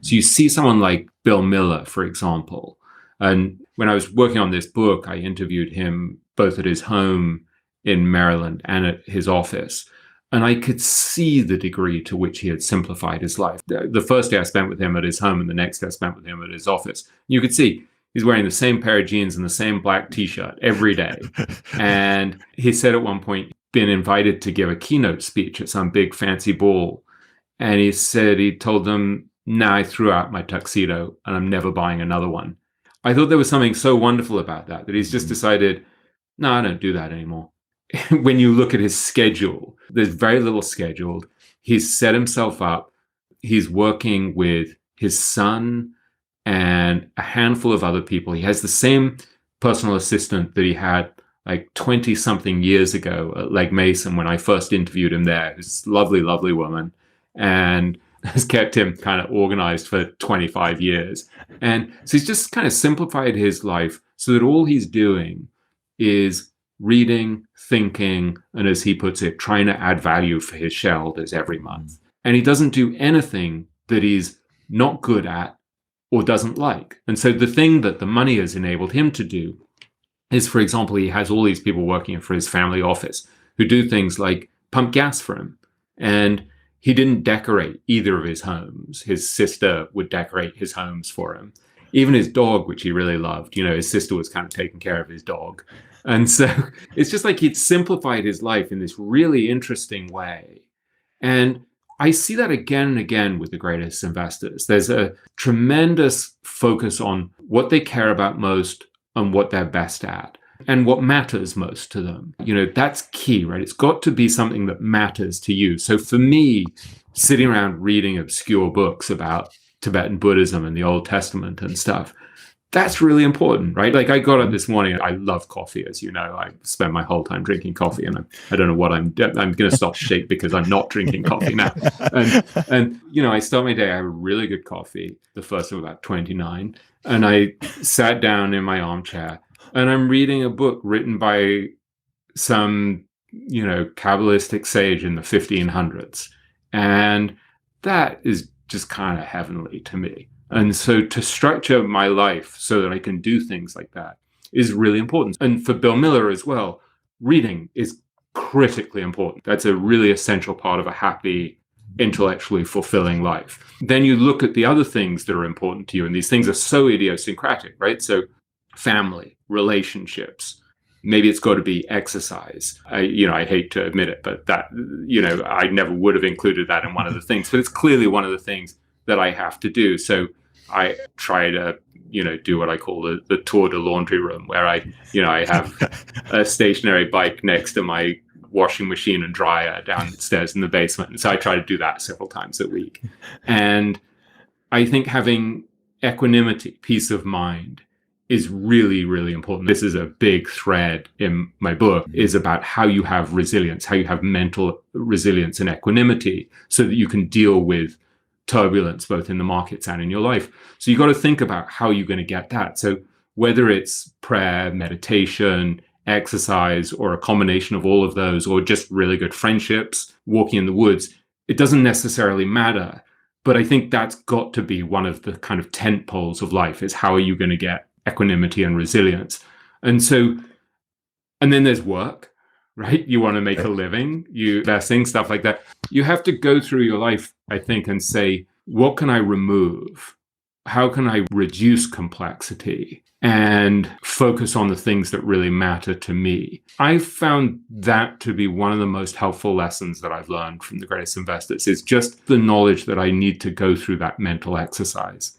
So you see someone like Bill Miller, for example. And when I was working on this book, I interviewed him both at his home in Maryland and at his office. And I could see the degree to which he had simplified his life. The first day I spent with him at his home and the next day I spent with him at his office. You could see he's wearing the same pair of jeans and the same black t-shirt every day. And he said at one point, been invited to give a keynote speech at some big fancy ball. And he said he told them, "Nah, I threw out my tuxedo and I'm never buying another one." I thought there was something so wonderful about that he's just decided, no, I don't do that anymore. When you look at his schedule, there's very little scheduled. He's set himself up. He's working with his son and a handful of other people. He has the same personal assistant that he had like 20 something years ago at Legg Mason when I first interviewed him there. This lovely, lovely woman, and has kept him kind of organized for 25 years. And so he's just kind of simplified his life so that all he's doing is reading, thinking, and as he puts it, trying to add value for his shareholders every month. And he doesn't do anything that he's not good at or doesn't like. And so the thing that the money has enabled him to do is, for example, he has all these people working for his family office who do things like pump gas for him. And he didn't decorate either of his homes. His sister would decorate his homes for him. Even his dog, which he really loved, his sister was kind of taking care of his dog. And so it's just like he'd simplified his life in this really interesting way. And I see that again and again with the greatest investors. There's a tremendous focus on what they care about most and what they're best at and what matters most to them. That's key, right? It's got to be something that matters to you. So for me, sitting around reading obscure books about Tibetan Buddhism and the Old Testament and stuff, that's really important, right? Like I got up this morning, I love coffee, as you know. I spend my whole time drinking coffee, and I don't know what I'm going to stop shake because I'm not drinking coffee now. And I start my day, I have a really good coffee, the first of about 29, and I sat down in my armchair and I'm reading a book written by some, Kabbalistic sage in the 1500s. And that is just kind of heavenly to me. And so to structure my life so that I can do things like that is really important. And for Bill Miller as well, reading is critically important. That's a really essential part of a happy, intellectually fulfilling life. Then you look at the other things that are important to you, and these things are so idiosyncratic, right? So family, relationships, maybe it's got to be exercise. I hate to admit it, but that, I never would have included that in one of the things, but it's clearly one of the things that I have to do. So I try to, do what I call the tour de laundry room, where I have a stationary bike next to my washing machine and dryer downstairs in the basement. And so I try to do that several times a week. And I think having equanimity, peace of mind, is really, really important. This is a big thread in my book, is about how you have resilience, how you have mental resilience and equanimity so that you can deal with turbulence, both in the markets and in your life. So you got to think about how you're going to get that. So whether it's prayer, meditation, exercise, or a combination of all of those, or just really good friendships, walking in the woods, it doesn't necessarily matter. But I think that's got to be one of the kind of tent poles of life, is how are you going to get equanimity and resilience? And then there's work, right? You want to make a living, you investing, stuff like that. You have to go through your life, I think, and say, what can I remove? How can I reduce complexity and focus on the things that really matter to me? I found that to be one of the most helpful lessons that I've learned from the greatest investors, is just the knowledge that I need to go through that mental exercise.